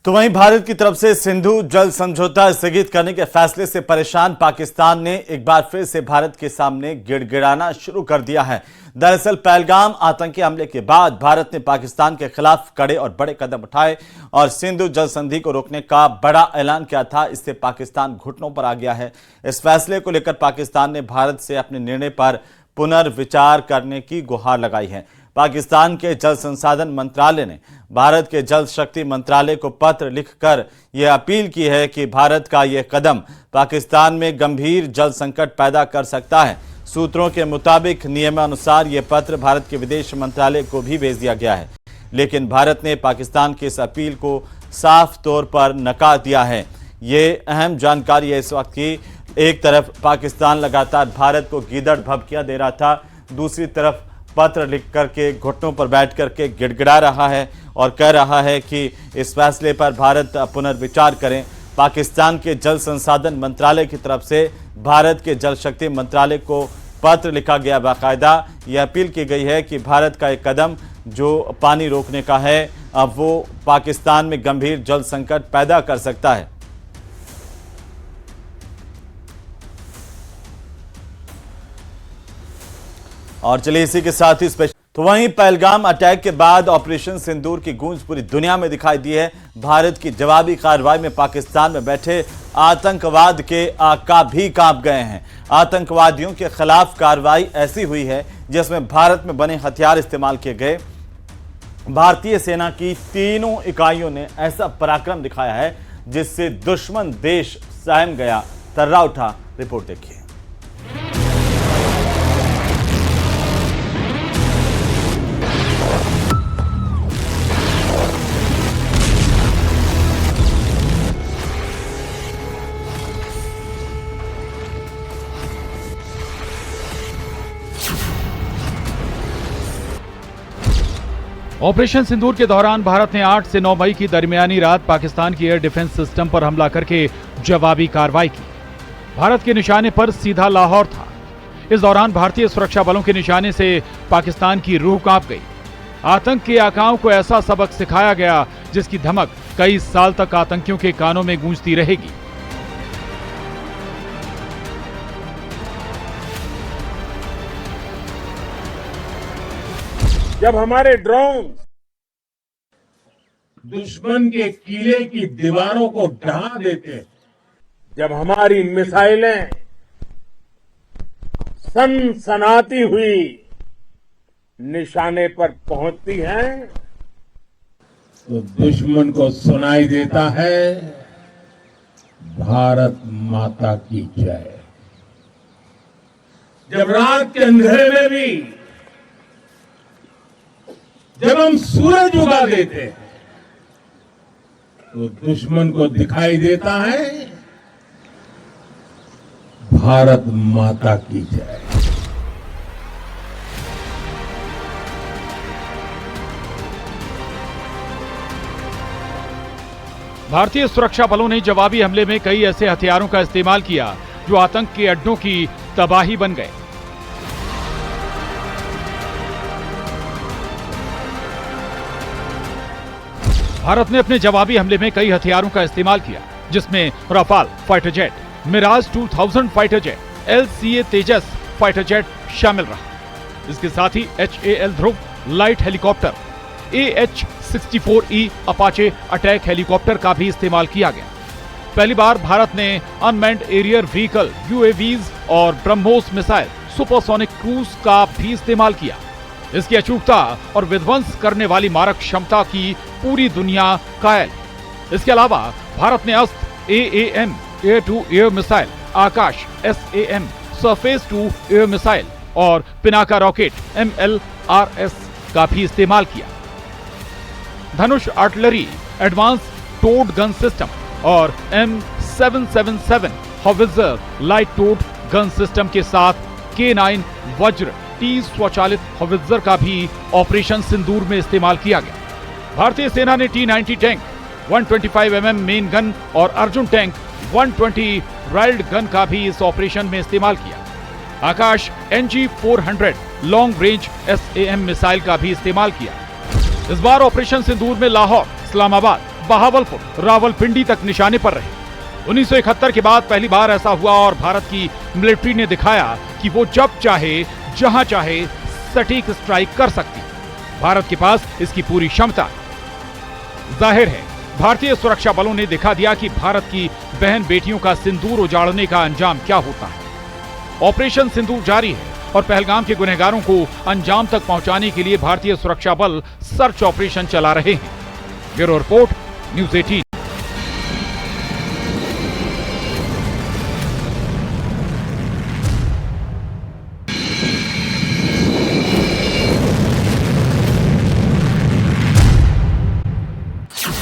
तो वहीं भारत की तरफ से सिंधु जल समझौता स्थगित करने के फैसले से परेशान पाकिस्तान ने एक बार फिर से भारत के सामने गिड़गिड़ाना शुरू कर दिया है। दरअसल पहलगाम आतंकी हमले के बाद भारत ने पाकिस्तान के खिलाफ कड़े और बड़े कदम उठाए और सिंधु जल संधि को रोकने का बड़ा ऐलान किया था। इससे पाकिस्तान घुटनों पर आ गया है। इस फैसले को लेकर पाकिस्तान ने भारत से अपने निर्णय पर पुनर्विचार करने की गुहार लगाई है। पाकिस्तान के जल संसाधन मंत्रालय ने भारत के जल शक्ति मंत्रालय को पत्र लिखकर यह अपील की है कि भारत का यह कदम पाकिस्तान में गंभीर जल संकट पैदा कर सकता है। सूत्रों के मुताबिक नियमानुसार यह पत्र भारत के विदेश मंत्रालय को भी भेज दिया गया है, लेकिन भारत ने पाकिस्तान की इस अपील को साफ तौर पर नकार दिया है। ये अहम जानकारी है इस वक्त की एक तरफ पाकिस्तान लगातार भारत को गीदड़ भभकियां दे रहा था, दूसरी तरफ पत्र लिख करके घुटनों पर बैठ करके गिड़गिड़ा रहा है और कह रहा है कि इस फैसले पर भारत पुनर्विचार करें। पाकिस्तान के जल संसाधन मंत्रालय की तरफ से भारत के जल शक्ति मंत्रालय को पत्र लिखा गया। बाकायदा यह अपील की गई है कि भारत का एक कदम जो पानी रोकने का है, अब वो पाकिस्तान में गंभीर जल संकट पैदा कर सकता है। और चलिए इसी के साथ ही तो वहीं पहलगाम अटैक के बाद ऑपरेशन सिंदूर की गूंज पूरी दुनिया में दिखाई दी है। भारत की जवाबी कार्रवाई में पाकिस्तान में बैठे आतंकवाद के आका भी कांप गए हैं। आतंकवादियों के खिलाफ कार्रवाई ऐसी हुई है जिसमें भारत में बने हथियार इस्तेमाल किए गए। भारतीय सेना की तीनों इकाइयों ने ऐसा पराक्रम दिखाया है जिससे दुश्मन देश सहम गया, तर्रा उठा। रिपोर्ट देखिए। ऑपरेशन सिंदूर के दौरान भारत ने 8 से 9 मई की दरमियानी रात पाकिस्तान की एयर डिफेंस सिस्टम पर हमला करके जवाबी कार्रवाई की। भारत के निशाने पर सीधा लाहौर था। इस दौरान भारतीय सुरक्षा बलों के निशाने से पाकिस्तान की रूह कांप गई। आतंक के आकाओं को ऐसा सबक सिखाया गया जिसकी धमक कई साल तक आतंकियों के कानों में गूंजती रहेगी। जब हमारे ड्रोन दुश्मन के किले की दीवारों को ढहा देते हैं, जब हमारी मिसाइलें सनसनाती हुई निशाने पर पहुंचती हैं, तो दुश्मन को सुनाई देता है भारत माता की जय। जब रात के अंधेरे में भी जब हम सूरज उगा देते हैं तो दुश्मन को दिखाई देता है भारत माता की जय। भारतीय सुरक्षा बलों ने जवाबी हमले में कई ऐसे हथियारों का इस्तेमाल किया जो आतंक के अड्डों की तबाही बन गए। भारत ने अपने जवाबी हमले में कई हथियारों का इस्तेमाल किया, जिसमें Rafale fighter jet, Mirage 2000 fighter jet, LCA Tejas fighter jet शामिल रहा। इसके साथ ही HAL Dhruv light helicopter, AH-64E Apache attack helicopter का भी इस्तेमाल किया गया। पहली बार भारत ने अनमैन्ड एरियर व्हीकल UAVs और ब्रह्मोस मिसाइल सुपरसोनिक क्रूज का भी इस्तेमाल किया। इसकी अचूकता और विध्वंस करने वाली मारक क्षमता की पूरी दुनिया कायल। इसके अलावा भारत ने Astra AAM air to air missile, Akash SAM surface to air missile और पिनाका रॉकेट MLRS का भी इस्तेमाल किया। Dhanush artillery, advance towed gun system और M777 howitzer light towed gun system के साथ K9 वज्र T स्वचालित हॉवित्जर का भी ऑपरेशन सिंदूर में इस्तेमाल किया गया। भारतीय सेना ने T90 tank, 125 mm main gun और अर्जुन टैंक 120 राइल्ड गन का भी इस ऑपरेशन में इस्तेमाल किया। आकाश NG-400 long range SAM missile का भी इस्तेमाल किया। इस बार ऑपरेशन सिंदूर में लाहौर, इस्लामाबाद, बहावलपुर, रावलपिंडी तक निशाने पर रहे। 1971 के बाद पहली बार ऐसा हुआ और भारत की मिलिट्री ने दिखाया कि वो जब चाहे, जहां चाहे सटीक स्ट्राइक कर सकती है। भारत के पास इसकी पूरी क्षमता है। जाहिर है, भारतीय सुरक्षा बलों ने दिखा दिया कि भारत की बहन बेटियों का सिंदूर उजाड़ने का अंजाम क्या होता है। ऑपरेशन सिंदूर जारी है और पहलगाम के गुनहगारों को अंजाम तक पहुंचाने के लिए भारतीय सुरक्षा बल सर्च ऑपरेशन चला रहे हैं। Bureau report, news 18।